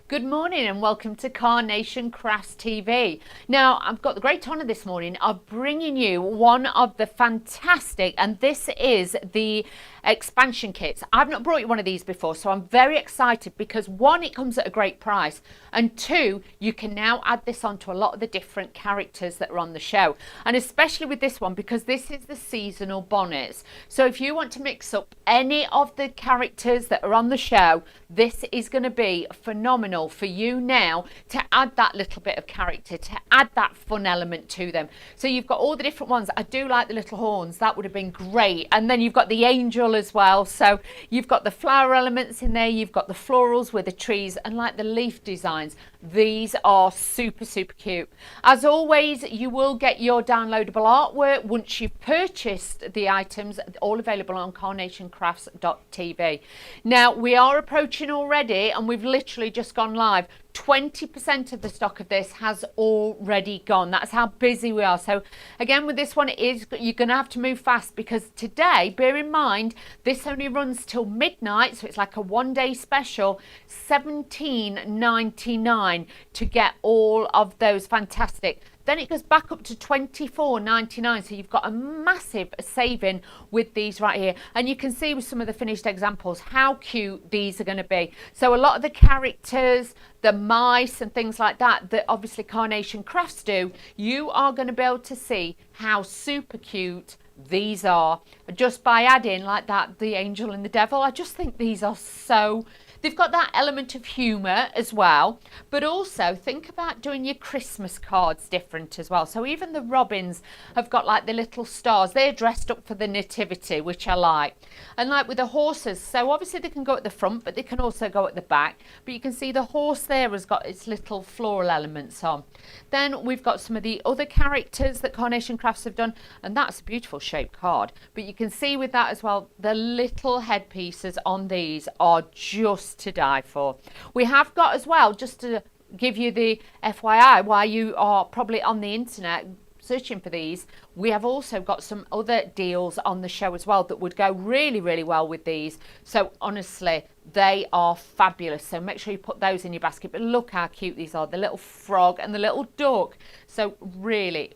Good morning and welcome to Carnation Crafts TV. Now, I've got the great honour this morning of bringing you one of the fantastic, and this is the expansion kits. I've not brought you one of these before, so I'm very excited because one, it comes at a great price, and two, you can now add this onto a lot of the different characters that are on the show, and especially with this one because this is the seasonal bonnets. So if you want to mix up any of the characters that are on the show, this is going to be phenomenal for you now to add that little bit of character, to add that fun element to them. So you've got all the different ones. I do like the little horns, that would have been great. And then you've got the angel as well, so you've got the flower elements in there, you've got the florals with the trees and like the leaf designs. These are super cute. As always, you will get your downloadable artwork once you've purchased the items, all available on carnationcrafts.tv. Now we are approaching already, and we've literally just gone live. 20% of the stock of this has already gone. That's how busy we are. So again, with this one, you're going to have to move fast because today, bear in mind, this only runs till midnight, so it's like a one-day special. $17.99 to get all of those fantastic. Then it goes back up to $24.99, so you've got a massive saving with these right here. And you can see with some of the finished examples how cute these are going to be. So a lot of the characters, the mice and things like that, that obviously Carnation Crafts do, you are going to be able to see how super cute these are just by adding like that, the angel and the devil. I just think these are so... They've got that element of humour as well, but also think about doing your Christmas cards different as well. So even the robins have got like the little stars. They're dressed up for the nativity, which I like. And like with the horses, so obviously they can go at the front, but they can also go at the back. But you can see the horse there has got its little floral elements on. Then we've got some of the other characters that Carnation Crafts have done, and that's a beautiful shaped card. But you can see with that as well, the little headpieces on these are just to die for. We have got as well, just to give you the FYI, while you are probably on the internet searching for these, we have also got some other deals on the show as well that would go really well with these. So honestly, they are fabulous, so make sure you put those in your basket. But look how cute these are, the little frog and the little duck. So really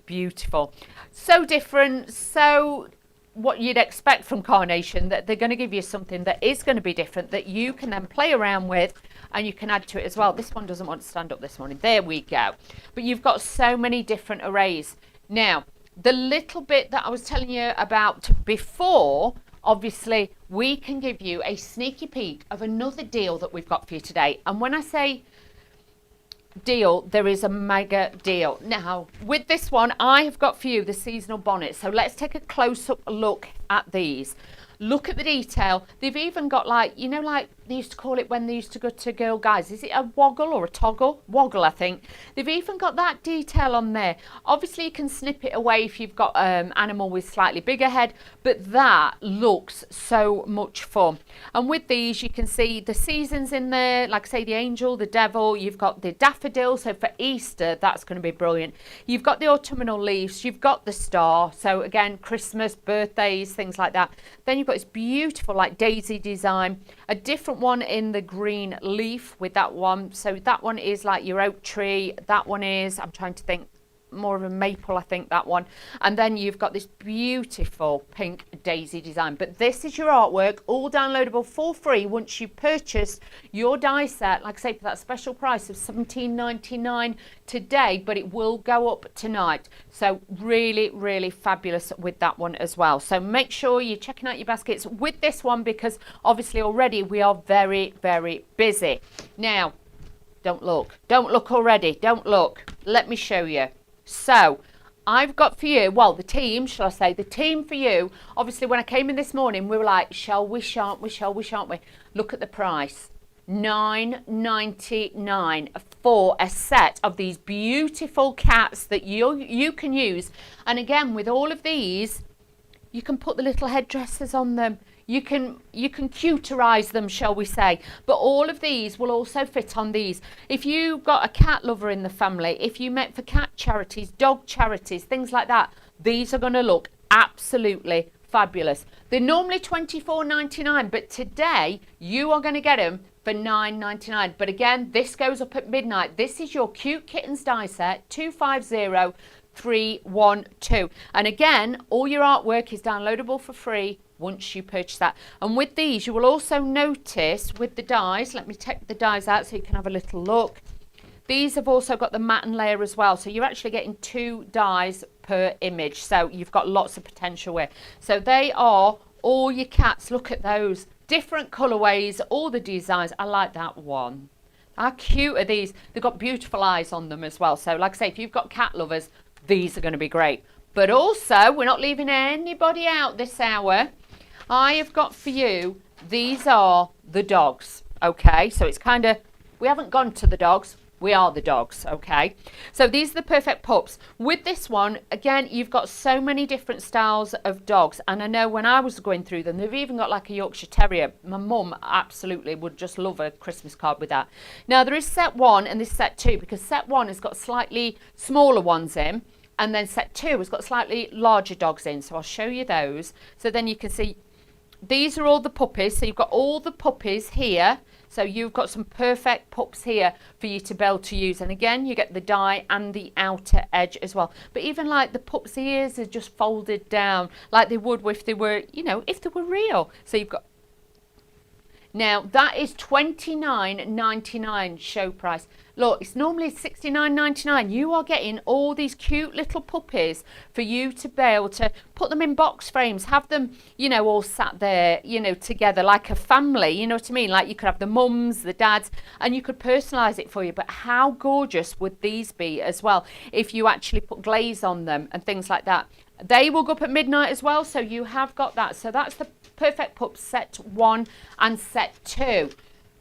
beautiful, so different, so what you'd expect from Carnation, that they're going to give you something that is going to be different, that you can then play around with and you can add to it as well. This one doesn't want to stand up this morning. There we go. But you've got so many different arrays. Now, the little bit that I was telling you about before, obviously, we can give you a sneaky peek of another deal that we've got for you today. And when I say deal, there is a mega deal. Now with this one, I have got for you the seasonal bonnets. So let's take a close-up look at these. Look at the detail. They've even got like, you know, like they used to call it when they used to go to Girl Guides. Is it a woggle or a toggle? Woggle, I think. They've even got that detail on there. Obviously, you can snip it away if you've got animal with slightly bigger head, but that looks so much fun. And with these, you can see the seasons in there. Like I say, the angel, the devil. You've got the daffodil. So for Easter, that's going to be brilliant. You've got the autumnal leaves. You've got the star. So again, Christmas, birthdays, things like that. Then you've got this beautiful like daisy design, a different one in the green leaf with that one. So that one is like your oak tree. That one is, I'm trying to think, more of a maple, I think, that one. And then you've got this beautiful pink daisy design. But this is your artwork, all downloadable for free once you purchase your die set, like I say, for that special price of $17.99 today, but it will go up tonight. So really fabulous with that one as well. So make sure you're checking out your baskets with this one, because obviously already we are very busy. Now, don't look already, don't look. Let me show you. So I've got for you, well, the team, shall I say, the team for you. Obviously, when I came in this morning, we were like, shall we, shan't we? Look at the price. $9.99 for a set of these beautiful cats that you can use. And again, with all of these, you can put the little headdresses on them. You can cuterize them, shall we say. But all of these will also fit on these. If you've got a cat lover in the family, if you meant for cat charities, dog charities, things like that, these are going to look absolutely fabulous. They're normally $24.99, but today you are going to get them for $9.99. But again, this goes up at midnight. This is your Cute Kittens die set, 250312. And again, all your artwork is downloadable for free once you purchase that. And with these, you will also notice with the dies, let me take the dies out so you can have a little look. These have also got the matte and layer as well. So you're actually getting 2 dies per image. So you've got lots of potential wear. So they are all your cats. Look at those. Different colourways, all the designs. I like that one. How cute are these? They've got beautiful eyes on them as well. So like I say, if you've got cat lovers, these are going to be great. But also, we're not leaving anybody out this hour. I have got for you, these are the dogs. Okay, so it's kind of, we haven't gone to the dogs. We are the dogs, okay? So these are the perfect pups. With this one, again, you've got so many different styles of dogs. And I know when I was going through them, they've even got like a Yorkshire Terrier. My mum absolutely would just love a Christmas card with that. Now, there is set 1 and this set 2, because set 1 has got slightly smaller ones in. And then set 2 has got slightly larger dogs in. So I'll show you those. So then you can see, these are all the puppies. So you've got all the puppies here. So you've got some perfect pups here for you to be able to use. And again, you get the die and the outer edge as well. But even like the pups' ears are just folded down like they would if they were, you know, if they were real. So you've got, now that is $29.99 show price. Look, it's normally $69.99. You are getting all these cute little puppies for you to be able to put them in box frames, have them, you know, all sat there, you know, together like a family, you know what I mean? Like you could have the mums, the dads, and you could personalise it for you. But how gorgeous would these be as well if you actually put glaze on them and things like that? They will go up at midnight as well, so you have got that. So that's the perfect pup set 1 and set 2.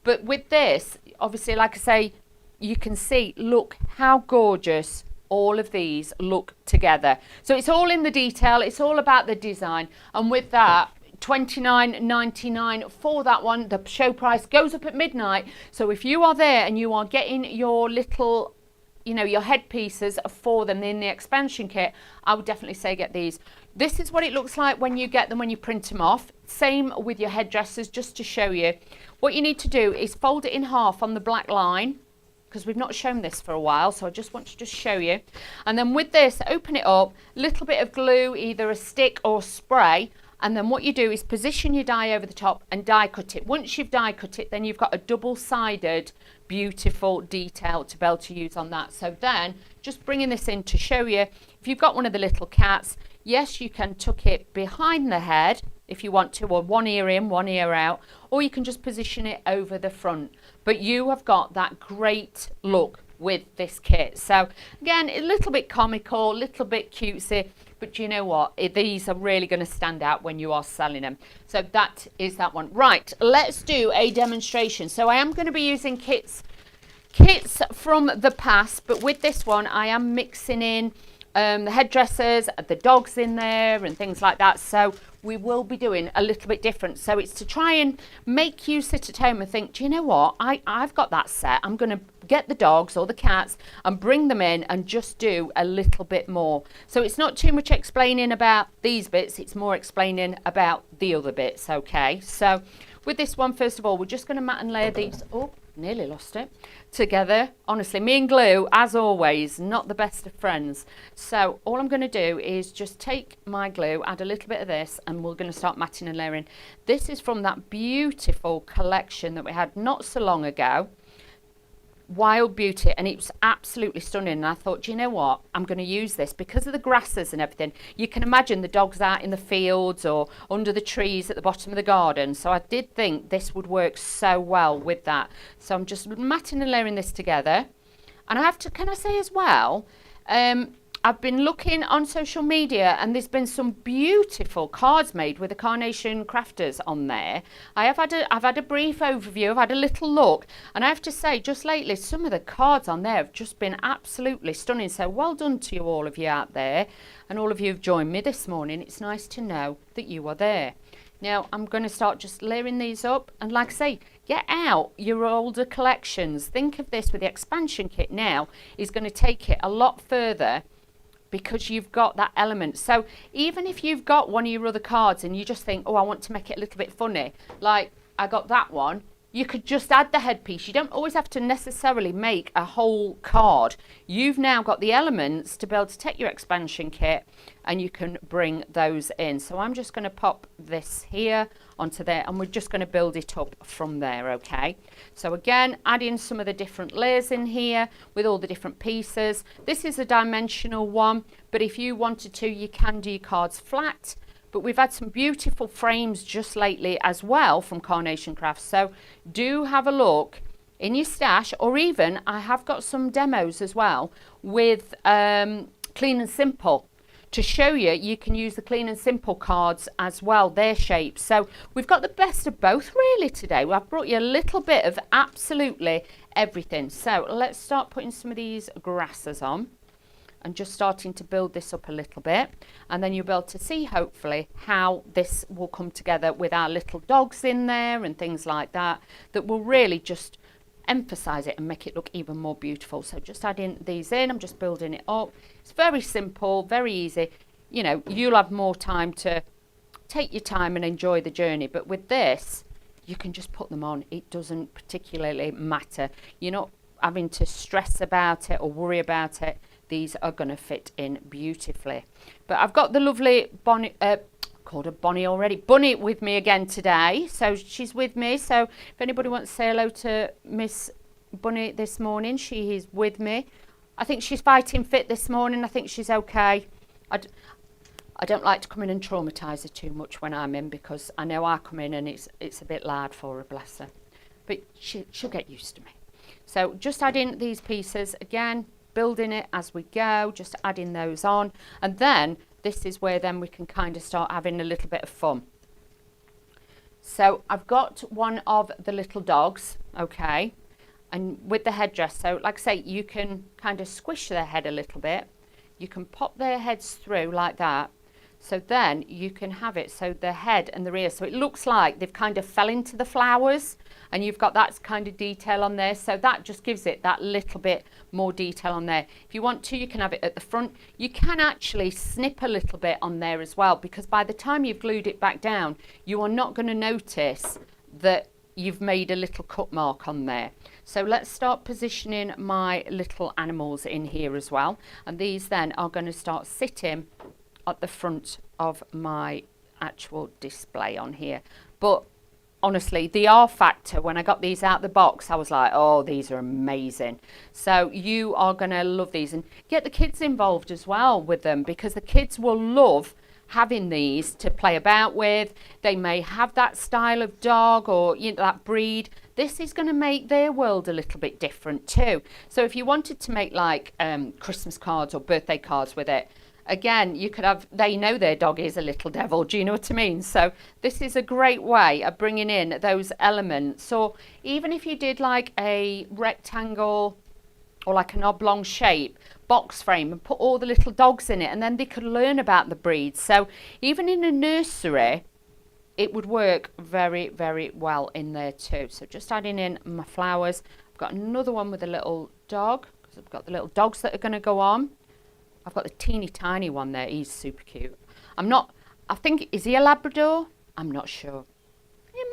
But with this, obviously, like I say, you can see, look how gorgeous all of these look together. So it's all in the detail. It's all about the design. And with that, $29.99 for that one. The show price goes up at midnight. So if you are there and you are getting your little, you know, your headpieces for them in the expansion kit, I would definitely say get these. This is what it looks like when you get them, when you print them off. Same with your headdresses, just to show you. What you need to do is fold it in half on the black line, because we've not shown this for a while, so I just want to just show you. And then with this, open it up, little bit of glue, either a stick or spray, and then what you do is position your die over the top and die cut it. Once you've die cut it, then you've got a double-sided beautiful detail to be able to use on that. So then, just bringing this in to show you, if you've got one of the little cats, yes, you can tuck it behind the head if you want to, or one ear in, one ear out, or you can just position it over the front. But you have got that great look with this kit. So again, a little bit comical, a little bit cutesy, but you know what? These are really going to stand out when you are selling them. So that is that one. Right, let's do a demonstration. So I am going to be using kits from the past, but with this one, I am mixing in the headdresses, the dogs in there and things like that. So we will be doing a little bit different. So it's to try and make you sit at home and think, do you know what? I've got that set. I'm going to get the dogs or the cats and bring them in and just do a little bit more. So it's not too much explaining about these bits. It's more explaining about the other bits. Okay. So with this one, first of all, we're just going to mat and layer these. Oh, nearly lost it. Together. Honestly, me and glue, as always, not the best of friends. So all I'm going to do is just take my glue, add a little bit of this, and we're going to start matting and layering. This is from that beautiful collection that we had not so long ago, Wild Beauty, and it was absolutely stunning. And I thought, do you know what, I'm going to use this because of the grasses and everything. You can imagine the dogs out in the fields or under the trees at the bottom of the garden, so I did think this would work so well with that. So I'm just matting and layering this together. And I have to, can I say as well, I've been looking on social media and there's been some beautiful cards made with the Carnation Crafters on there. I've had a brief overview, I've had a little look, and I have to say, just lately, some of the cards on there have just been absolutely stunning. So well done to you, all of you out there, and all of you who've joined me this morning. It's nice to know that you are there. Now I'm going to start just layering these up, and like I say, get out your older collections. Think of this with the expansion kit now is going to take it a lot further, because you've got that element. So even if you've got one of your other cards and you just think, oh, I want to make it a little bit funny, like I got that one, you could just add the headpiece. You don't always have to necessarily make a whole card. You've now got the elements to be able to take your expansion kit and you can bring those in. So I'm just going to pop this here onto there and we're just going to build it up from there, okay? So again, add in some of the different layers in here with all the different pieces. This is a dimensional one, but if you wanted to, you can do your cards flat. But we've had some beautiful frames just lately as well from Carnation Crafts. So do have a look in your stash, or even I have got some demos as well with Clean and Simple to show you. You can use the Clean and Simple cards as well, their shapes. So we've got the best of both really today. I've brought you a little bit of absolutely everything. So let's start putting some of these grasses on and just starting to build this up a little bit, and then you'll be able to see hopefully how this will come together with our little dogs in there and things like that, that will really just emphasize it and make it look even more beautiful. So just adding these in, I'm just building it up. It's very simple, very easy. You know, you'll have more time to take your time and enjoy the journey, but with this you can just put them on. It doesn't particularly matter. You're not having to stress about it or worry about it. These are going to fit in beautifully. But I've got the lovely Bonnie, called a Bonnie already, Bunny with me again today. So she's with me. So if anybody wants to say hello to Miss Bunny this morning, she is with me. I think she's fighting fit this morning. I think she's okay. I don't like to come in and traumatise her too much when I'm in, because I know I come in and it's a bit loud for her, bless her. But she'll get used to me. So just adding these pieces again, building it as we go, just adding those on, and then this is where then we can kind of start having a little bit of fun. So I've got one of the little dogs, okay, and with the headdress, so like I say, you can kind of squish their head a little bit, you can pop their heads through like that, so then you can have it so the head and the ears, so it looks like they've kind of fell into the flowers, and you've got that kind of detail on there, so that just gives it that little bit more detail on there. If you want to, you can have it at the front. You can actually snip a little bit on there as well, because by the time you've glued it back down, you are not going to notice that you've made a little cut mark on there. So let's start positioning my little animals in here as well, and these then are going to start sitting at the front of my actual display on here. But honestly, the R factor, when I got these out the box, I was like, oh, these are amazing. So you are going to love these, and get the kids involved as well with them, because the kids will love having these to play about with. They may have that style of dog or, you know, that breed. This is going to make their world a little bit different too. So if you wanted to make like Christmas cards or birthday cards with it, again, you could have, they know their dog is a little devil, do you know what I mean? So this is a great way of bringing in those elements. Or even if you did like a rectangle or like an oblong shape box frame and put all the little dogs in it, and then they could learn about the breeds. So even in a nursery, it would work very, very well in there too. So just adding in my flowers. I've got another one with a little dog, because I've got the little dogs that are going to go on. I've got the teeny tiny one there. He's super cute. I think, is he a Labrador? I'm not sure.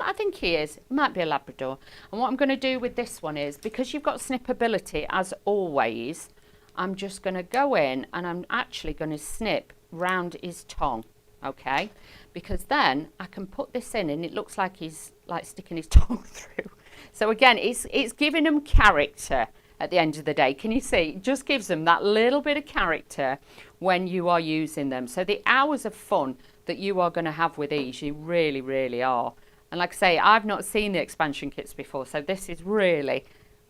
I think he is. It might be a Labrador. And what I'm going to do with this one is, because you've got snippability as always, I'm just going to go in and I'm actually going to snip round his tongue, okay? Because then I can put this in and it looks like he's like sticking his tongue through. So again, it's giving him character. At the end of the day, can you see, it just gives them that little bit of character when you are using them. So the hours of fun that you are going to have with these, you really, really are. And like I say, I've not seen the expansion kits before, so this has really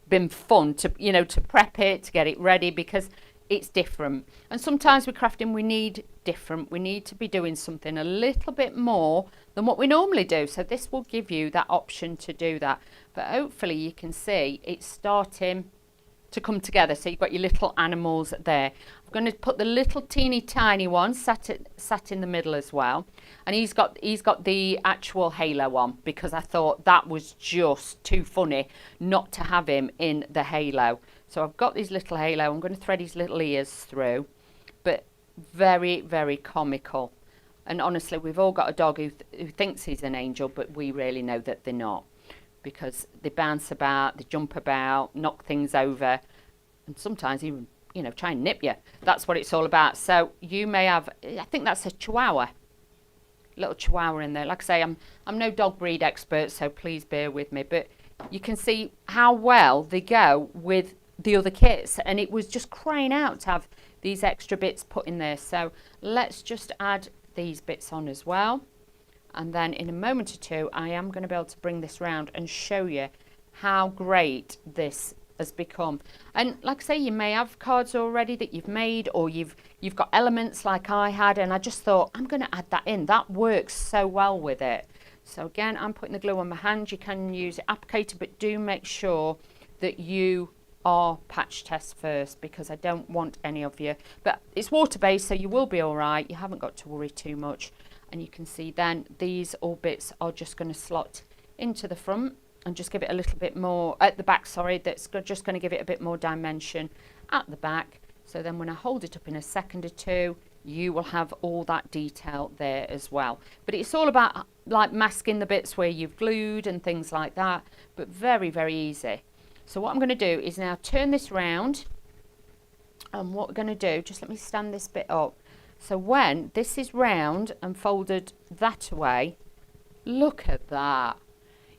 been fun to, you know, to prep it, to get it ready, because it's different. And sometimes with crafting, we need different. We need to be doing something a little bit more than what we normally do. So this will give you that option to do that. But hopefully you can see it's starting to come together. So you've got your little animals there. I'm going to put the little teeny tiny one sat in the middle as well, and he's got the actual halo on, because I thought that was just too funny not to have him in the halo. So I've got his little halo. I'm going to thread his little ears through, but very, very comical. And honestly, we've all got a dog who thinks he's an angel, but we really know that they're not. because they bounce about, they jump about, knock things over, and sometimes even, you know, try and nip you. That's what it's all about. So you may have, I think that's a Chihuahua, little Chihuahua in there. Like I say, I'm no dog breed expert, so please bear with me, but you can see how well they go with the other kits, and it was just crying out to have these extra bits put in there. So let's just add these bits on as well, and then in a moment or two I am going to be able to bring this round and show you how great this has become. And like I say, you may have cards already that you've made, or you've got elements like I had, and I just thought I'm going to add that in. That works so well with it. So again, I'm putting the glue on my hand. You can use an applicator, but do make sure that you are patch test first, because I don't want any of you, but it's water based, so you will be all right. You haven't got to worry too much. And you can see then these all bits are just going to slot into the front and just give it a little bit more at the back, sorry, that's just going to give it a bit more dimension at the back. So then when I hold it up in a second or two, you will have all that detail there as well. But it's all about like masking the bits where you've glued and things like that, but very, very easy. So what I'm going to do is now turn this round, and what we're going to do, just let me stand this bit up. So when this is round and folded that way, look at that.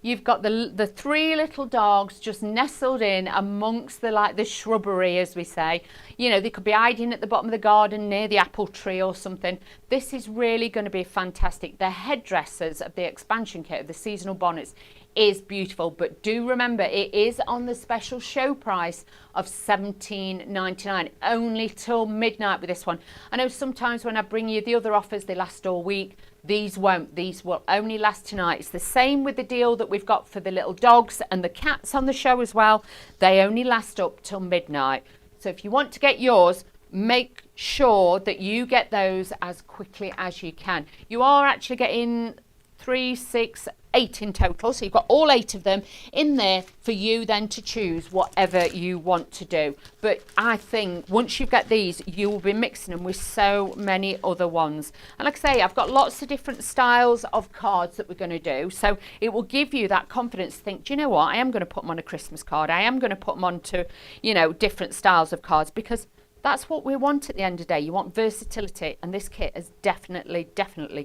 You've got the three little dogs just nestled in amongst the shrubbery, as we say. You know, they could be hiding at the bottom of the garden near the apple tree or something. This is really going to be fantastic. The headdresses of the expansion kit of the seasonal bonnets is beautiful, but do remember it is on the special show price of $17.99, only till midnight with this one. I know sometimes when I bring you the other offers, they last all week. These won't. These will only last tonight. It's the same with the deal that we've got for the little dogs and the cats on the show as well. They only last up till midnight. So if you want to get yours, make sure that you get those as quickly as you can. You are actually getting 3, 6, 8 in total, so you've got all 8 of them in there for you then to choose whatever you want to do. But I think once you get these, you will be mixing them with so many other ones. And like I say, I've got lots of different styles of cards that we're going to do, so it will give you that confidence to think, do you know what, I am going to put them on a Christmas card, I am going to put them onto, you know, different styles of cards, because that's what we want at the end of the day. You want versatility, and this kit has definitely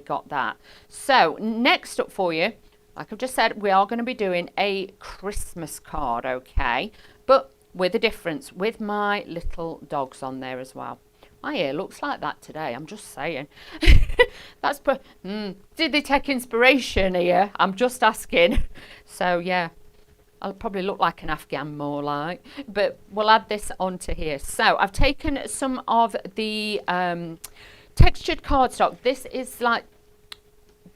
got that. So next up for you, like I've just said, we are going to be doing a Christmas card, okay? But with a difference, with my little dogs on there as well. My hair looks like that today, I'm just saying. That's did they take inspiration here? I'm just asking. So yeah, I'll probably look like an Afghan more like, but we'll add this onto here. So I've taken some of the textured cardstock. This is like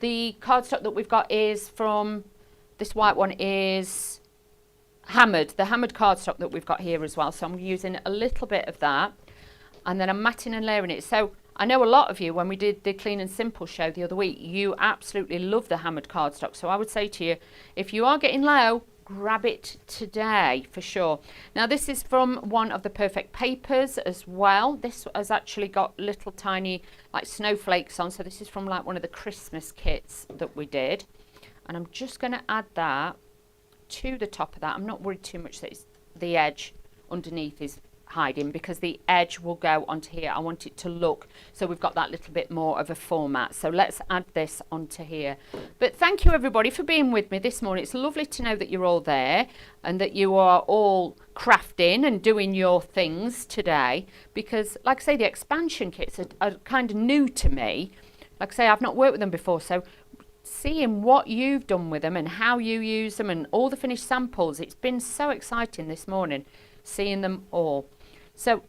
the cardstock that we've got is from, this white one is hammered, the hammered cardstock that we've got here as well. So I'm using a little bit of that, and then I'm matting and layering it. So I know a lot of you, when we did the Clean and Simple show the other week, you absolutely love the hammered cardstock. So I would say to you, if you are getting low, grab it today for sure. Now this is from one of the Perfect Papers as well. This has actually got little tiny like snowflakes on, so this is from like one of the Christmas kits that we did, and I'm just going to add that to the top of that. I'm not worried too much that it's, the edge underneath is hiding, because the edge will go onto here. I want it to look so we've got that little bit more of a format. So let's add this onto here. But thank you everybody for being with me this morning. It's lovely to know that you're all there and that you are all crafting and doing your things today, because like I say, the expansion kits are kind of new to me. Like I say, I've not worked with them before, so seeing what you've done with them and how you use them and all the finished samples, it's been so exciting this morning seeing them all. So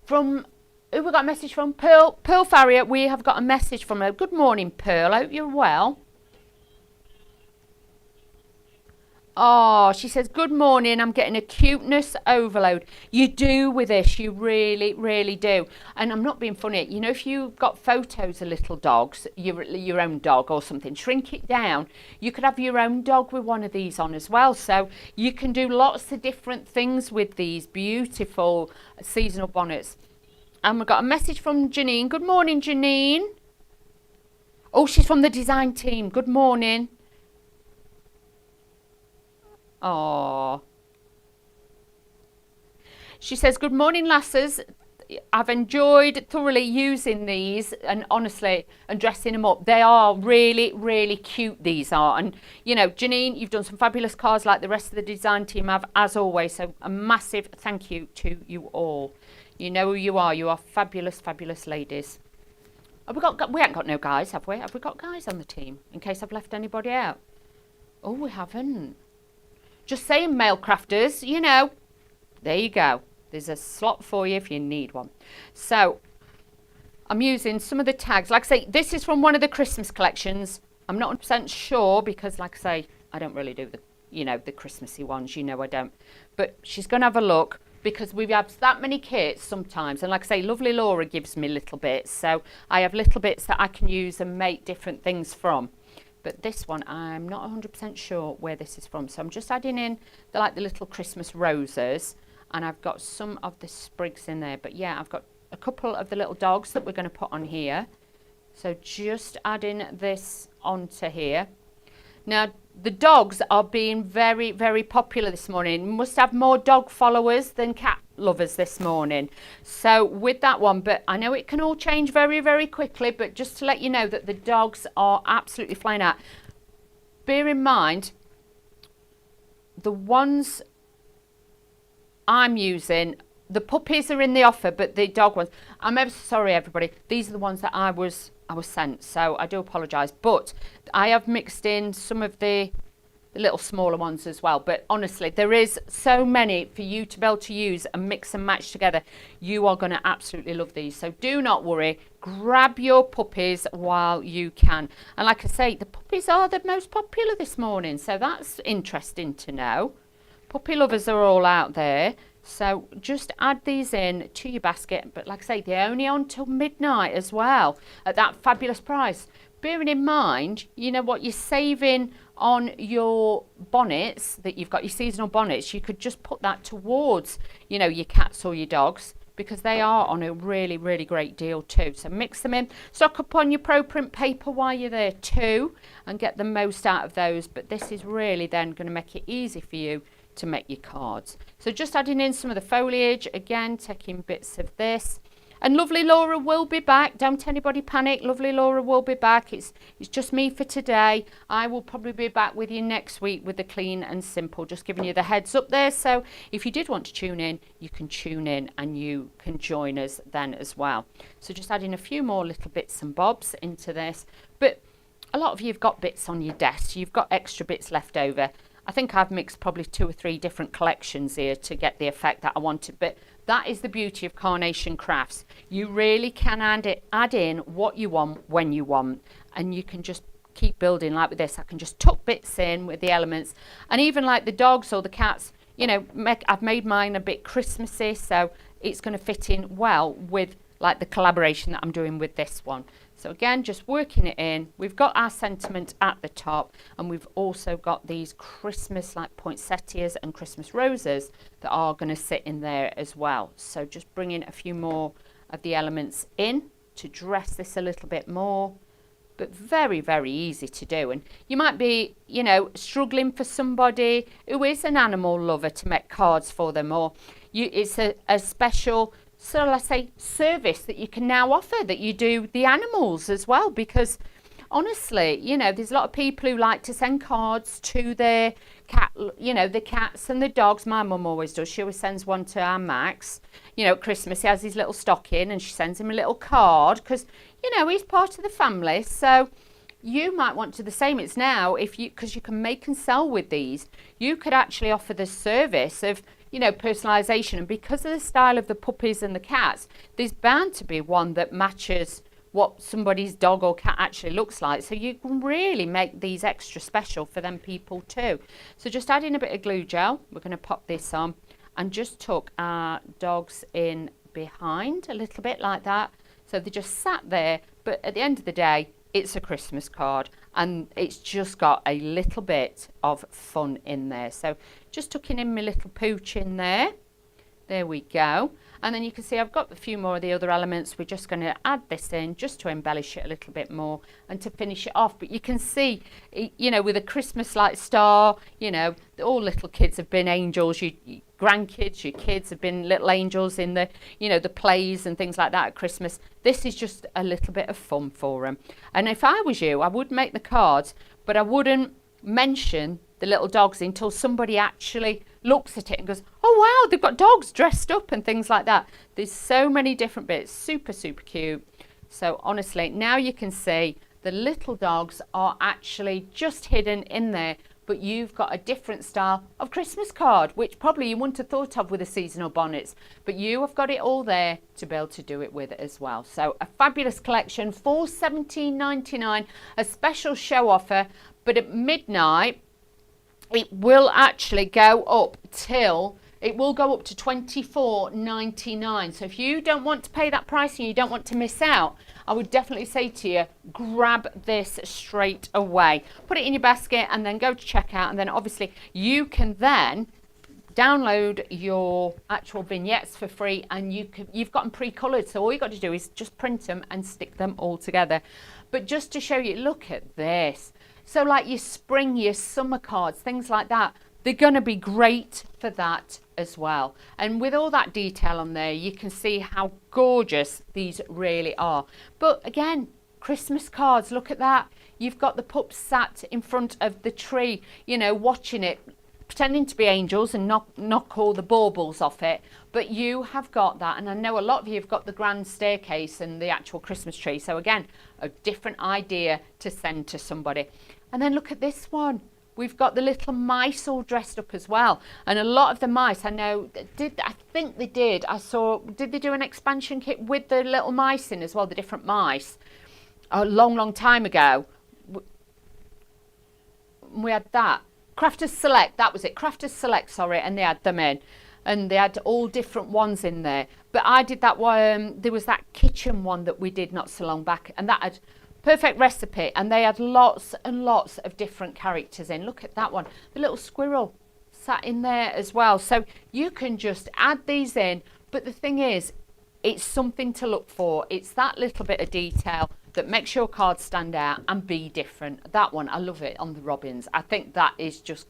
from, who we got a message from? Pearl Farrier, we have got a message from her. Good morning, Pearl, I hope you're well. Oh, she says, good morning, I'm getting a cuteness overload. You do with this, you really do. And I'm not being funny, you know, if you've got photos of little dogs, your own dog or something, shrink it down. You could have your own dog with one of these on as well. So you can do lots of different things with these beautiful seasonal bonnets. And we've got a message from Janine. Good morning, Janine. Oh, she's from the design team. Good morning. Oh. She says, good morning, lasses. I've enjoyed thoroughly using these and honestly and dressing them up. They are really, really cute, these are. And, you know, Janine, you've done some fabulous cards like the rest of the design team have, as always. So a massive thank you to you all. You know who you are. You are fabulous, fabulous ladies. Have we haven't got no guys, have we? Have we got guys on the team in case I've left anybody out? Oh, we haven't. Just saying, male crafters, you know. There you go. There's a slot for you if you need one. So I'm using some of the tags. Like I say, this is from one of the Christmas collections. I'm not 100% sure because, like I say, I don't really do the, you know, the Christmassy ones. You know I don't. But she's going to have a look because we have that many kits sometimes. And like I say, lovely Laura gives me little bits. So I have little bits that I can use and make different things from. But this one, I'm not 100% sure where this is from. So I'm just adding in the little Christmas roses. And I've got some of the sprigs in there. But yeah, I've got a couple of the little dogs that we're going to put on here. So just adding this onto here. Now, the dogs are being very, very popular this morning. Must have more dog followers than cat lovers this morning. So with that one, but I know it can all change very, very quickly. But just to let you know that the dogs are absolutely flying out. Bear in mind, the ones I'm using, the puppies are in the offer, but the dog ones, I'm ever so sorry everybody, these are the ones that I was sent, so I do apologise, but I have mixed in some of the little smaller ones as well. But honestly, there is so many for you to be able to use and mix and match together. You are going to absolutely love these, so do not worry. Grab your puppies while you can. And like I say, the puppies are the most popular this morning, so that's interesting to know. Puppy lovers are all out there. So just add these in to your basket. But like I say, they're only on till midnight as well at that fabulous price. Bearing in mind, you know what, you're saving on your bonnets that you've got, your seasonal bonnets. You could just put that towards, you know, your cats or your dogs because they are on a really, really great deal too. So mix them in. Stock up on your pro print paper while you're there too and get the most out of those. But this is really then going to make it easy for you to make your cards. So just adding in some of the foliage, again taking bits of this. And lovely Laura will be back. Don't anybody panic. Lovely Laura will be back. It's just me for today. I will probably be back with you next week with the clean and simple. Just giving you the heads up there. So if you did want to tune in, you can tune in and you can join us then as well. So just adding a few more little bits and bobs into this. But a lot of you have got bits on your desk. You've got extra bits left over. I think I've mixed probably 2 or 3 different collections here to get the effect that I wanted. But that is the beauty of Carnation Crafts. You really can add in what you want when you want. And you can just keep building like with this. I can just tuck bits in with the elements. And even like the dogs or the cats, you know, I've made mine a bit Christmassy. So it's going to fit in well with like the collaboration that I'm doing with this one. So again, just working it in. We've got our sentiment at the top and we've also got these Christmas like poinsettias and Christmas roses that are going to sit in there as well. So just bringing a few more of the elements in to dress this a little bit more, but very, very easy to do. And you might be, you know, struggling for somebody who is an animal lover to make cards for them, or it's a special, so let's say, service that you can now offer, that you do the animals as well. Because honestly, you know, there's a lot of people who like to send cards to their cat, you know, the cats and the dogs. My mum always does. She always sends one to our Max. You know, at Christmas he has his little stocking and she sends him a little card because, you know, he's part of the family. So you might want to do the same. It's now, because you can make and sell with these, you could actually offer the service of, you know, personalisation. And because of the style of the puppies and the cats, there's bound to be one that matches what somebody's dog or cat actually looks like. So you can really make these extra special for them people too. So just adding a bit of glue gel, we're going to pop this on and just tuck our dogs in behind a little bit like that. So they just sat there, but at the end of the day, it's a Christmas card and it's just got a little bit of fun in there. So just tucking in my little pooch in there. There we go. And then you can see I've got a few more of the other elements. We're just going to add this in just to embellish it a little bit more and to finish it off. But you can see, you know, with a Christmas light star, you know, all little kids have been angels. You grandkids, your kids have been little angels in the, you know, the plays and things like that at Christmas. This is just a little bit of fun for them. And if I was you, I would make the cards, but I wouldn't mention the little dogs until somebody actually looks at it and goes, oh wow, they've got dogs dressed up and things like that. There's so many different bits. Super cute. So honestly, now you can see the little dogs are actually just hidden in there, but you've got a different style of Christmas card, which probably you wouldn't have thought of with the seasonal bonnets, but you have got it all there to be able to do it with as well. So a fabulous collection for $17.99, a special show offer, but at midnight it will actually go up till, it will go up to $24.99. So if you don't want to pay that price and you don't want to miss out, I would definitely say to you, grab this straight away. Put it in your basket and then go to checkout, and then obviously you can then download your actual vignettes for free, and you've got them pre-coloured. So all you got to do is just print them and stick them all together. But just to show you, look at this. So like your spring, your summer cards, things like that, they're going to be great for that as well. And with all that detail on there, you can see how gorgeous these really are. But again, Christmas cards, look at that. You've got the pups sat in front of the tree, you know, watching it, pretending to be angels and knock all the baubles off it. But you have got that, and I know a lot of you have got the grand staircase and the actual Christmas tree. So again, a different idea to send to somebody. And then look at this one. We've got the little mice all dressed up as well. And a lot of the mice, I know, I think they did. Did they do an expansion kit with the little mice in as well, the different mice? A long time ago. We had that. Crafters Select, that was it. Crafters Select, sorry, and they had them in. And they had all different ones in there. But I did that one, there was that kitchen one that we did not so long back, and that had perfect recipe, and they had lots and lots of different characters in. Look at that one, the little squirrel sat in there as well. So you can just add these in, but the thing is, it's something to look for. It's that little bit of detail that makes your card stand out and be different. That one, I love it on the robins. I think that is just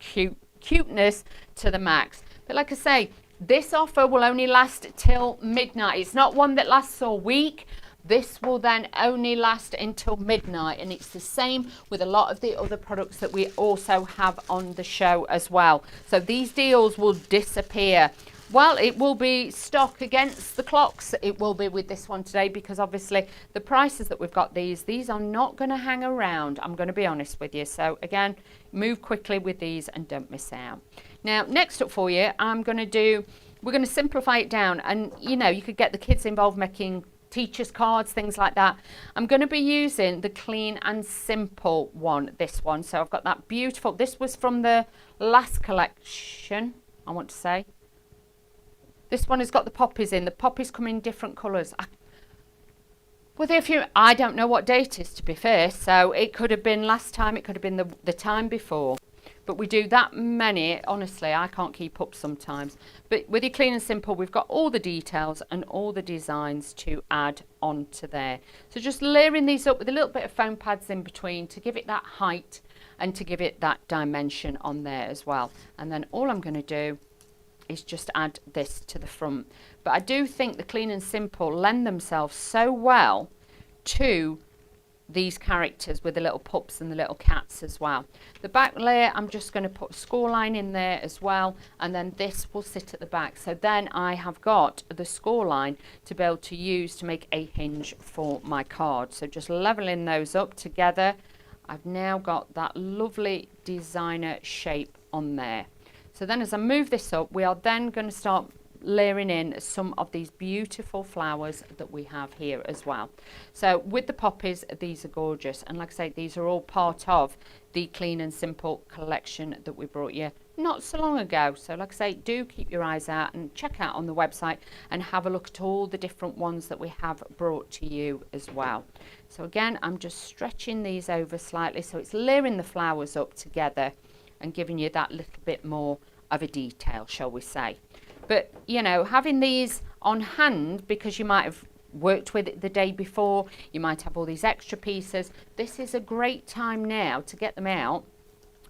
cuteness to the max. But like I say, this offer will only last till midnight. It's not one that lasts all week. This will then only last until midnight, and it's the same with a lot of the other products that we also have on the show as well. So these deals will disappear. Well, it will be stock against the clocks. It will be with this one today, because obviously the prices that we've got, these are not going to hang around. I'm going to be honest with you. So again, move quickly with these and don't miss out. Now, next up for you, we're going to simplify it down, and you know, you could get the kids involved making teachers cards, things like that. I'm going to be using the Clean and Simple one, this one. So I've got that beautiful, this was from the last collection, I want to say. This one has got the poppies in. The poppies come in different colours. I don't know what date it is, to be fair, so it could have been last time, it could have been the time before. But we do that many, honestly, I can't keep up sometimes. But with your Clean and Simple, we've got all the details and all the designs to add onto there. So just layering these up with a little bit of foam pads in between to give it that height and to give it that dimension on there as well. And then all I'm going to do is just add this to the front. But I do think the Clean and Simple lend themselves so well to these characters with the little pups and the little cats as well. The back layer, I'm just going to put a score line in there as well, and then this will sit at the back. So then I have got the score line to be able to use to make a hinge for my card. So just leveling those up together, I've now got that lovely designer shape on there. So then as I move this up, we are then going to start layering in some of these beautiful flowers that we have here as well. So with the poppies, these are gorgeous, and like I say, these are all part of the Clean and Simple collection that we brought you not so long ago. So like I say, do keep your eyes out and check out on the website and have a look at all the different ones that we have brought to you as well. So again, I'm just stretching these over slightly so it's layering the flowers up together and giving you that little bit more of a detail, shall we say. But, you know, having these on hand because you might have worked with it the day before, you might have all these extra pieces. This is a great time now to get them out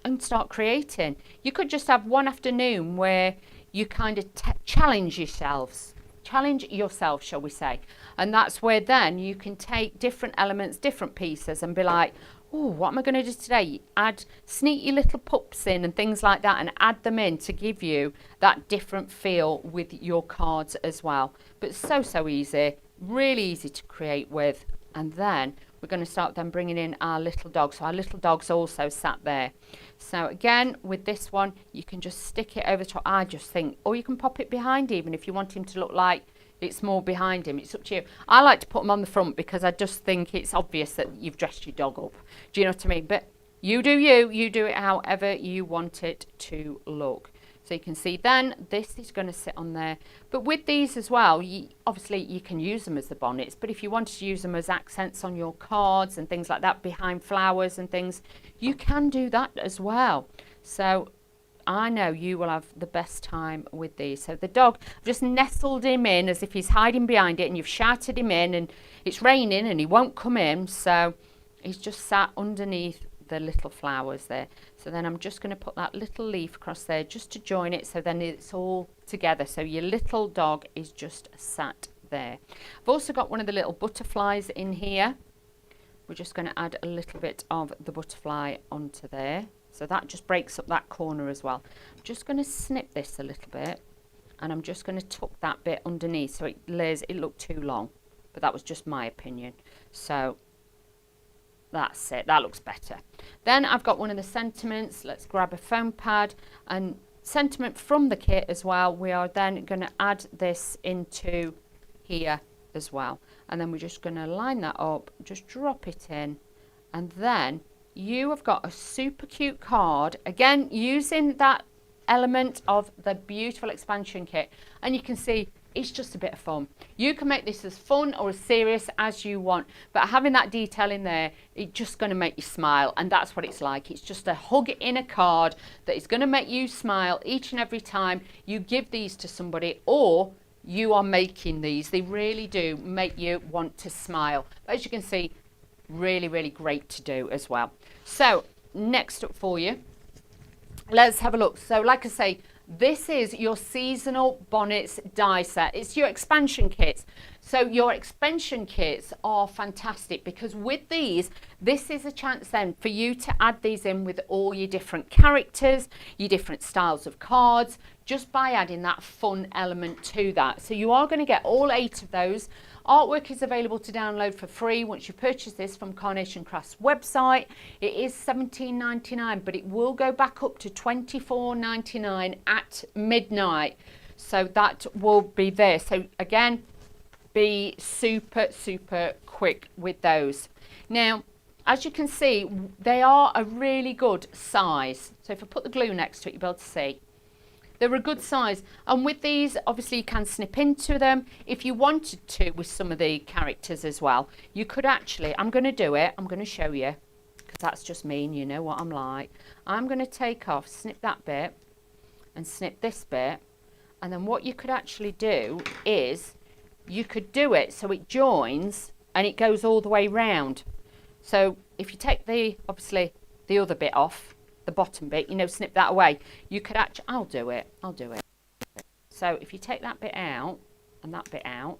and start creating. You could just have one afternoon where you kind of challenge yourself, shall we say, and that's where then you can take different elements, different pieces, and be like, oh, what am I going to do today? Add sneaky little pups in and things like that, and add them in to give you that different feel with your cards as well. But so easy, really easy to create with. And then we're going to start then bringing in our little dog. So our little dog's also sat there. So again, with this one, you can just stick it over the top. I just think, or you can pop it behind even if you want him to look like it's more behind him. It's up to you. I like to put them on the front because I just think it's obvious that you've dressed your dog up. Do you know what I mean? But you do you do it however you want it to look. So you can see then this is going to sit on there. But with these as well, obviously you can use them as the bonnets, but if you wanted to use them as accents on your cards and things like that, behind flowers and things, you can do that as well. So I know you will have the best time with these. So the dog, just nestled him in as if he's hiding behind it, and you've shouted him in, and it's raining and he won't come in, so he's just sat underneath the little flowers there. So then I'm just going to put that little leaf across there just to join it, so then it's all together. So your little dog is just sat there. I've also got one of the little butterflies in here. We're just going to add a little bit of the butterfly onto there. So that just breaks up that corner as well. I'm just going to snip this a little bit, and I'm just going to tuck that bit underneath so it looked too long, but that was just my opinion. So that's it, that looks better. Then I've got one of the sentiments. Let's grab a foam pad and sentiment from the kit as well. We are then going to add this into here as well, and then we're just going to line that up, just drop it in, and then you have got a super cute card, again using that element of the beautiful expansion kit, and you can see it's just a bit of fun. You can make this as fun or as serious as you want, but having that detail in there, it's just going to make you smile, and that's what it's like. It's just a hug in a card that is going to make you smile each and every time you give these to somebody, or you are making these. They really do make you want to smile. But as you can see, really great to do as well. So next up for you, let's have a look. So like I say, this is your Seasonal Bonnets die set. It's your expansion kits. So your expansion kits are fantastic because with these, this is a chance then for you to add these in with all your different characters, your different styles of cards, just by adding that fun element to that. So you are going to get all 8 of those. Artwork is available to download for free once you purchase this from Carnation Crafts website. It is $17.99, but it will go back up to $24.99 at midnight. So that will be there. So again, be super quick with those. Now, as you can see, they are a really good size. So if I put the glue next to it, you'll be able to see. They're a good size, and with these obviously you can snip into them if you wanted to with some of the characters as well. You could actually, I'm going to do it, I'm going to show you because that's just me and you know what I'm like. I'm going to take off, snip that bit and snip this bit, and then what you could actually do is you could do it so it joins and it goes all the way round. So if you take the obviously the other bit off, the bottom bit, you know, snip that away, you could actually, I'll do it. So if you take that bit out and that bit out,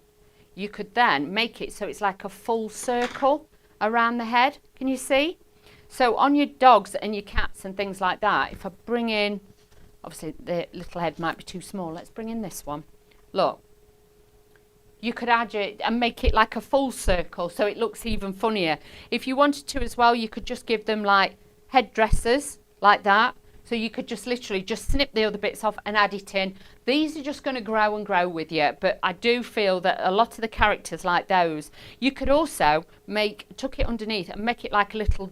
you could then make it so it's like a full circle around the head. Can you see? So on your dogs and your cats and things like that, if I bring in, obviously the little head might be too small, let's bring in this one. Look, you could add it and make it like a full circle so it looks even funnier. If you wanted to as well, you could just give them like headdresses like that. So you could just literally just snip the other bits off and add it in. These are just going to grow and grow with you, but I do feel that a lot of the characters like those, you could also tuck it underneath and make it like a tutu,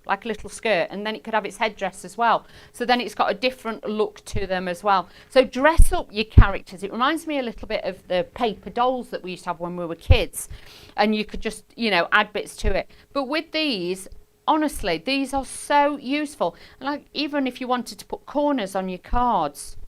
like a little skirt, and then it could have its headdress as well. So then it's got a different look to them as well. So dress up your characters. It reminds me a little bit of the paper dolls that we used to have when we were kids, and you could just, you know, add bits to it. But with these, honestly, these are so useful. Like even if you wanted to put corners on your cards,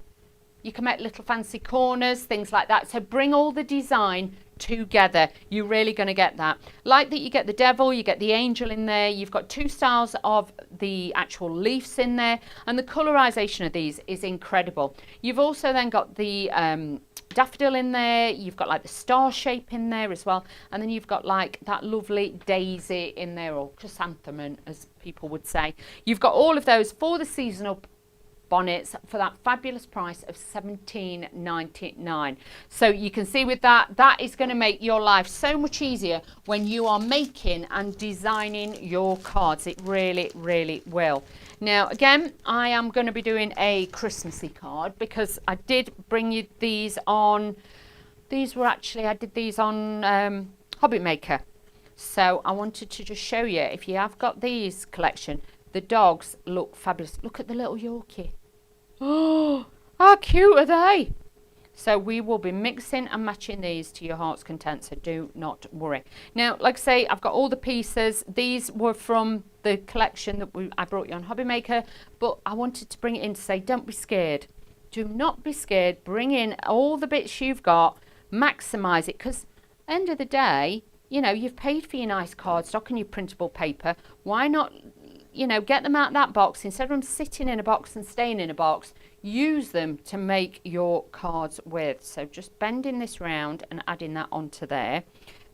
You can make little fancy corners, things like that. So bring all the design together. You're really going to get that. Like that, you get the devil, you get the angel in there. You've got 2 styles of the actual leaves in there, and the colorization of these is incredible. You've also then got the daffodil in there. You've got like the star shape in there as well, and then you've got like that lovely daisy in there, or chrysanthemum as people would say. You've got all of those for the seasonal bonnets for that fabulous price of $17.99. So you can see with that, that is going to make your life so much easier when you are making and designing your cards. It really, really will. Now again, I am going to be doing a Christmassy card because I did bring you these on, I did these on Hobby Maker. So I wanted to just show you, if you have got these collection, the dogs look fabulous. Look at the little Yorkie. Oh, how cute are they? So we will be mixing and matching these to your heart's content, so do not worry. Now, like I say, I've got all the pieces. These were from the collection that I brought you on Hobby Maker, but I wanted to bring it in to say, don't be scared. Do not be scared. Bring in all the bits you've got, maximise it, because end of the day, you know, you've paid for your nice cardstock and your printable paper. Why not, you know, get them out of that box instead of them sitting in a box and staying in a box? Use them to make your cards with. So just bending this round and adding that onto there.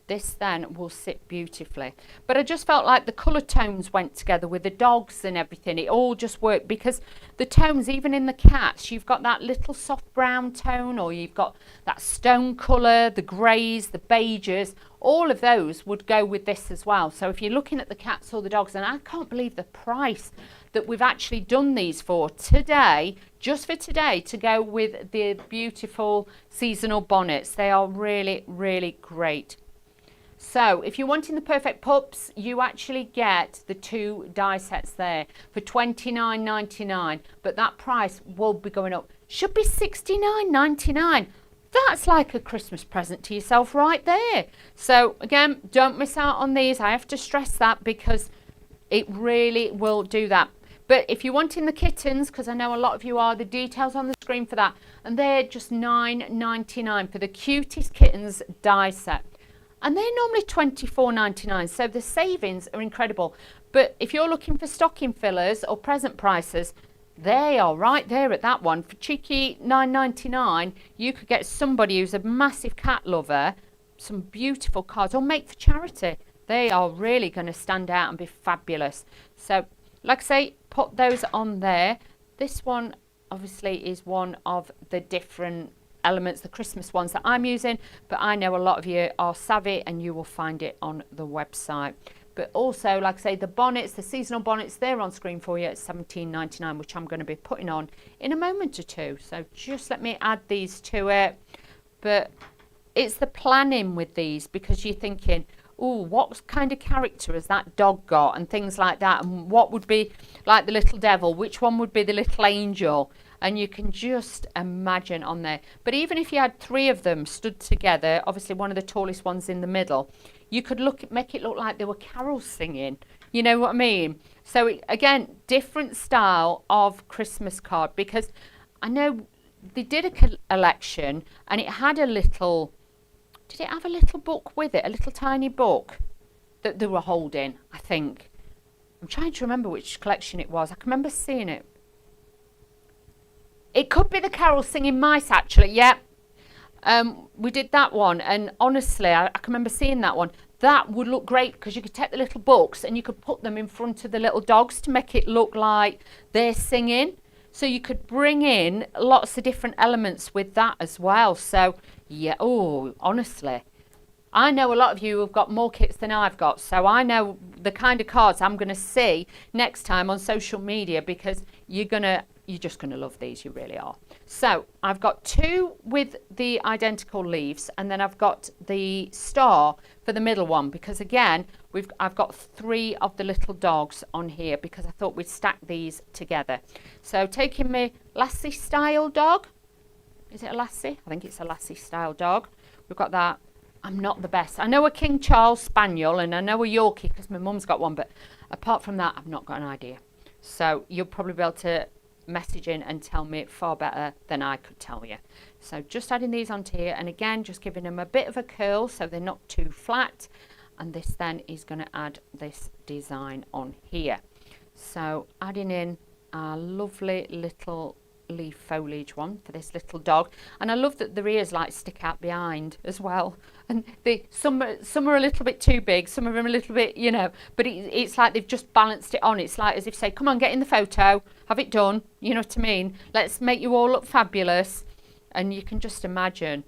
This then will sit beautifully. But I just felt like the colour tones went together with the dogs and everything. It all just worked because the tones, even in the cats, you've got that little soft brown tone, or you've got that stone colour, the greys, the beiges. All of those would go with this as well. So if you're looking at the cats or the dogs, and I can't believe the price that we've actually done these for today, just for today, to go with the beautiful seasonal bonnets. They are really, really great. So if you're wanting the perfect pups, you actually get the 2 die sets there for $29.99, but that price will be going up. Should be $69.99. That's like a Christmas present to yourself right there. So again, don't miss out on these. I have to stress that because it really will do that. But if you're wanting the kittens, because I know a lot of you are, the details on the screen for that, and they're just $9.99 for the cutest kittens die set. And they're normally $24.99, so the savings are incredible. But if you're looking for stocking fillers or present prices, they are right there at that one. For cheeky $9.99, you could get somebody who's a massive cat lover some beautiful cards, or make for charity. They are really going to stand out and be fabulous. So, like I say, put those on there. This one obviously is one of the different elements, the Christmas ones that I'm using, but I know a lot of you are savvy and you will find it on the website. But also, like I say, the bonnets, the seasonal bonnets, they're on screen for you at $17.99, which I'm going to be putting on in a moment or two. So just let me add these to it. But it's the planning with these, because you're thinking, oh, what kind of character has that dog got, and things like that, and what would be like the little devil, which one would be the little angel, and you can just imagine on there. But even if you had 3 of them stood together, obviously one of the tallest ones in the middle, you could make it look like they were carols singing. You know what I mean? So again, different style of Christmas card, because I know they did a collection and it had a little, did it have a little book with it? A little tiny book that they were holding, I think. I'm trying to remember which collection it was. I can remember seeing it. It could be the carol singing mice, actually. Yeah. We did that one, and honestly, I can remember seeing that one. That would look great, because you could take the little books and you could put them in front of the little dogs to make it look like they're singing. So you could bring in lots of different elements with that as well. So yeah, oh, honestly, I know a lot of you have got more kits than I've got, so I know the kind of cards I'm going to see next time on social media, because you're just going to love these. You really are. So I've got 2 with the identical leaves, and then I've got the star for the middle one, because again, I've got 3 of the little dogs on here, because I thought we'd stack these together. So taking my Lassie style dog. Is it a Lassie? I think it's a Lassie style dog. We've got that. I'm not the best. I know a King Charles Spaniel, and I know a Yorkie because my mum's got one, but apart from that, I've not got an idea. So you'll probably be able to message in and tell me far better than I could tell you. So just adding these onto here, and again just giving them a bit of a curl so they're not too flat. And this then is going to add this design on here. So adding in our lovely little leaf foliage one for this little dog, and I love that the ears like stick out behind as well, and some are a little bit too big, some of them a little bit, you know, but it's like they've just balanced it on. It's like as if say, come on, get in the photo, have it done, you know what I mean, let's make you all look fabulous. And you can just imagine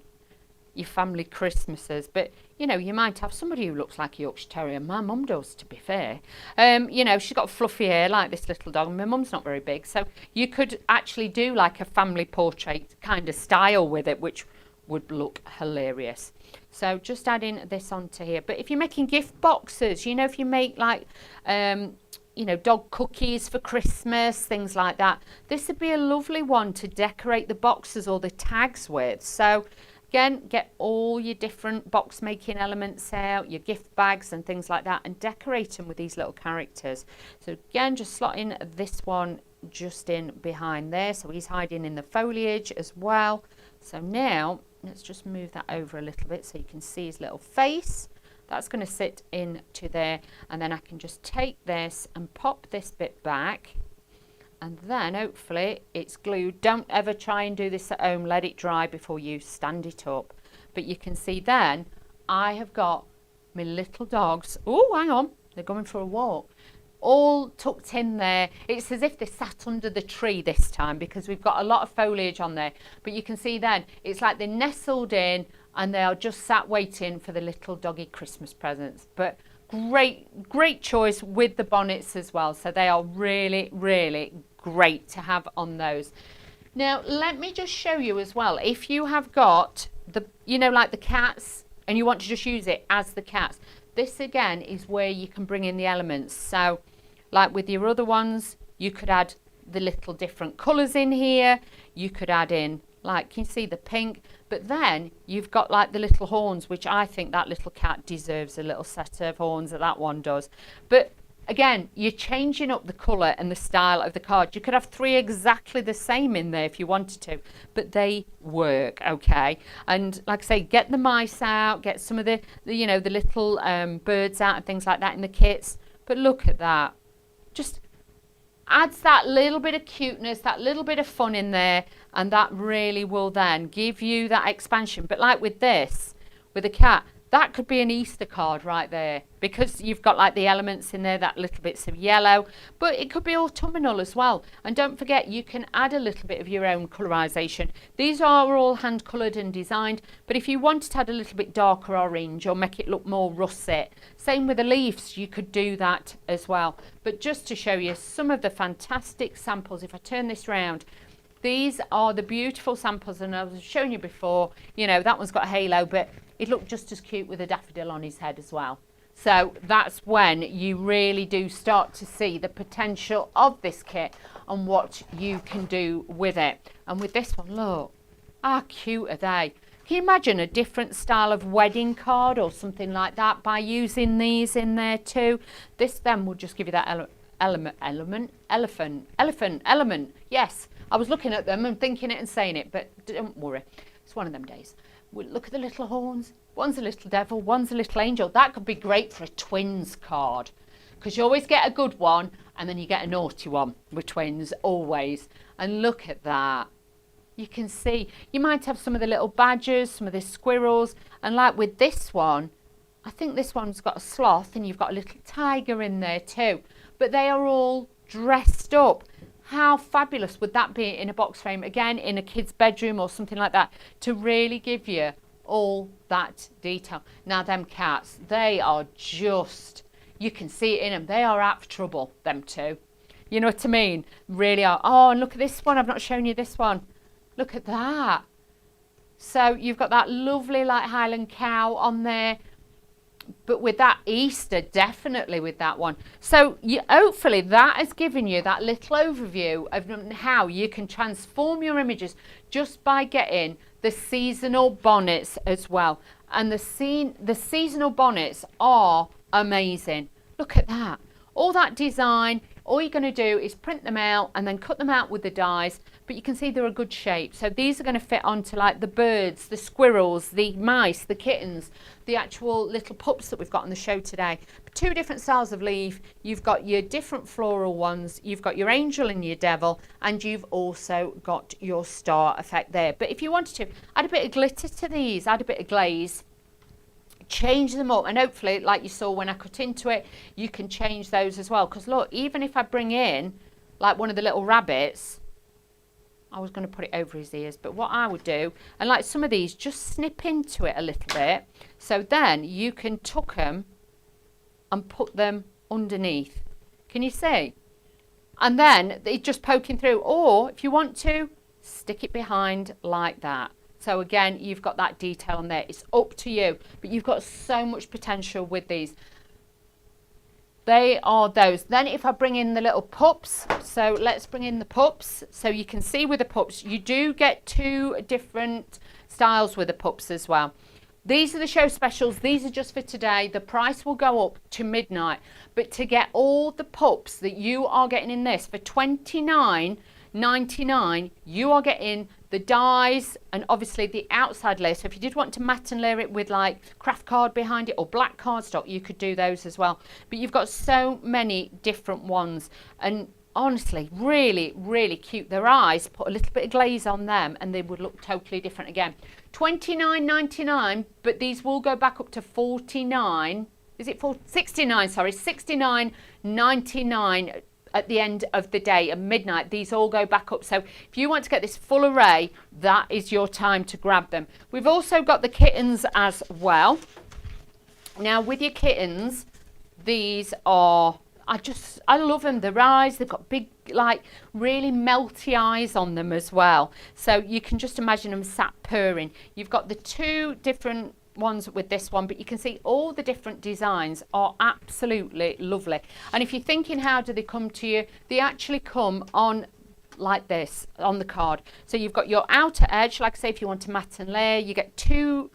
your family Christmases. But you know, you might have somebody who looks like a Yorkshire Terrier. My mum does, to be fair. You know, she's got fluffy hair like this little dog, and my mum's not very big, so you could actually do like a family portrait kind of style with it, which would look hilarious. So just adding this onto here. But if you're making gift boxes, you know, if you make like you know, dog cookies for Christmas, things like that, this would be a lovely one to decorate the boxes or the tags with. So again, get all your different box making elements out, your gift bags and things like that, and decorate them with these little characters. So again, just slotting this one just in behind there, so he's hiding in the foliage as well. So now let's just move that over a little bit so you can see his little face. That's going to sit into there, and then I can just take this and pop this bit back, and then hopefully it's glued. Don't ever try and do this at home, let it dry before you stand it up. But you can see then I have got my little dogs, oh hang on, they're going for a walk, all tucked in there. It's as if they sat under the tree this time because we've got a lot of foliage on there, but you can see then it's like they're nestled in and they are just sat waiting for the little doggy Christmas presents. But great choice with the bonnets as well, so they are really great to have on those. Now let me just show you as well, if you have got the, you know, like the cats and you want to just use it as the cats, this again is where you can bring in the elements. So like with your other ones, you could add the little different colours in here, you could add in, like you see the pink, but then you've got like the little horns, which I think that little cat deserves a little set of horns, that one does. But again, you're changing up the colour and the style of the card. You could have 3 exactly the same in there if you wanted to, but they work, okay? And like I say, get the mice out, get some of the you know, the little birds out and things like that in the kits. But look at that. Just adds that little bit of cuteness, that little bit of fun in there, and that really will then give you that expansion. But like with this, with the cat, that could be an Easter card right there, because you've got like the elements in there, that little bits of yellow, but it could be autumnal as well. And don't forget, you can add a little bit of your own colorization. These are all hand colored and designed, but if you wanted to add a little bit darker orange or make it look more russet, same with the leaves, you could do that as well. But just to show you some of the fantastic samples, if I turn this round, these are the beautiful samples, and I was showing you before, you know, that one's got a halo, but it looked just as cute with a daffodil on his head as well. So that's when you really do start to see the potential of this kit and what you can do with it. And with this one, look, how cute are they? Can you imagine a different style of wedding card or something like that by using these in there too? This then will just give you that element. Yes, I was looking at them and thinking it and saying it, but don't worry, it's one of them days. Look at the little horns. One's a little devil, one's a little angel. That could be great for a twins card, because you always get a good one and then you get a naughty one with twins, always. And look at that. You can see, you might have some of the little badgers, some of the squirrels, and like with this one, I think this one's got a sloth and you've got a little tiger in there too. But they are all dressed up. How fabulous would that be in a box frame, again in a kid's bedroom or something like that, to really give you all that detail. Now them cats, they are just, you can see it in them, they are out for trouble, them two, you know what I mean, really are. Oh, and look at this one, I've not shown you this one, look at that. So you've got that lovely like Highland cow on there, but with that Easter, definitely with that one. So hopefully that has given you that little overview of how you can transform your images just by getting the seasonal bonnets as well. And the seasonal bonnets are amazing. Look at that. all that design, all you're going to do is print them out and then cut them out with the dies, but you can see they're a good shape. So these are going to fit onto like the birds, the squirrels, the mice, the kittens, the actual little pups that we've got on the show today. Two different styles of leaf. You've got your different floral ones, you've got your angel and your devil, and you've also got your star effect there. But if you wanted to add a bit of glitter to these, add a bit of glaze, change them up, and hopefully, like you saw when I cut into it, you can change those as well. Because look, even if I bring in like one of the little rabbits, I was going to put it over his ears, but what I would do, and like some of these, just snip into it a little bit, so then you can tuck them and put them underneath. Can you see? And then it's just poking through, or if you want to, stick it behind like that. So again, you've got that detail on there. It's up to you, but you've got so much potential with these. They are those. Then if I bring in the little pups, so let's bring in the pups. So you can see with the pups, you do get two different styles with the pups as well. These are the show specials. These are just for today. The price will go up to midnight. But to get all the pups that you are getting in this for $29.99, you are getting the dies and obviously the outside layer. So if you did want to matte and layer it with like craft card behind it or black cardstock, you could do those as well. But you've got so many different ones, and honestly, really, really cute. Their eyes, put a little bit of glaze on them and they would look totally different again. $29.99, but these will go back up to $49. Is it $69? Sorry, $69.99 at the end of the day at midnight. These all go back up. So if you want to get this full array, that is your time to grab them. We've also got the kittens as well. Now with your kittens, these are, I love them. Their eyes, they've got big, like really melty eyes on them as well. So you can just imagine them sat purring. You've got the two different ones with this one, but you can see all the different designs are absolutely lovely. And if you're thinking how do they come to you, they actually come on like this on the card. So you've got your outer edge, like I say, if you want to matte and layer, you get two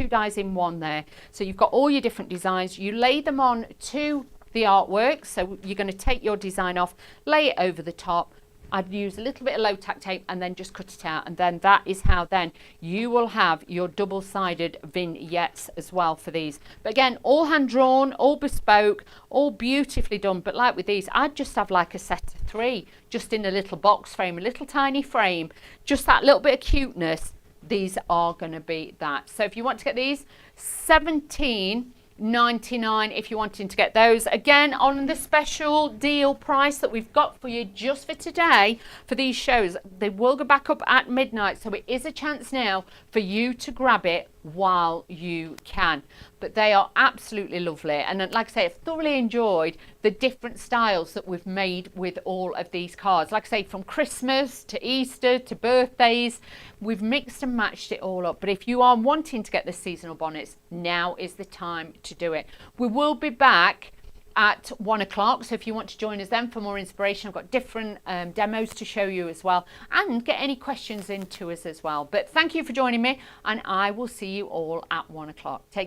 dies in one there. So you've got all your different designs, you lay them on to the artwork. So you're going to take your design off, lay it over the top. I'd use a little bit of low tack tape and then just cut it out, and then that is how then you will have your double-sided vignettes as well for these. But again, all hand drawn, all bespoke, all beautifully done. But like with these, I'd just have like a set of 3 just in a little box frame, a little tiny frame, just that little bit of cuteness. These are going to be that. So if you want to get these, $17.99 if you're wanting to get those. Again, on the special deal price that we've got for you just for today for these shows. They will go back up at midnight, so it is a chance now for you to grab it while you can. But they are absolutely lovely, and like I say, I've thoroughly enjoyed the different styles that we've made with all of these cards. Like I say, from Christmas to Easter to birthdays, we've mixed and matched it all up. But if you are wanting to get the seasonal bonnets, now is the time to do it. We will be back at 1 o'clock, so if you want to join us then for more inspiration, I've got different demos to show you as well, and get any questions into us as well. But thank you for joining me, and I will see you all at 1 o'clock. Take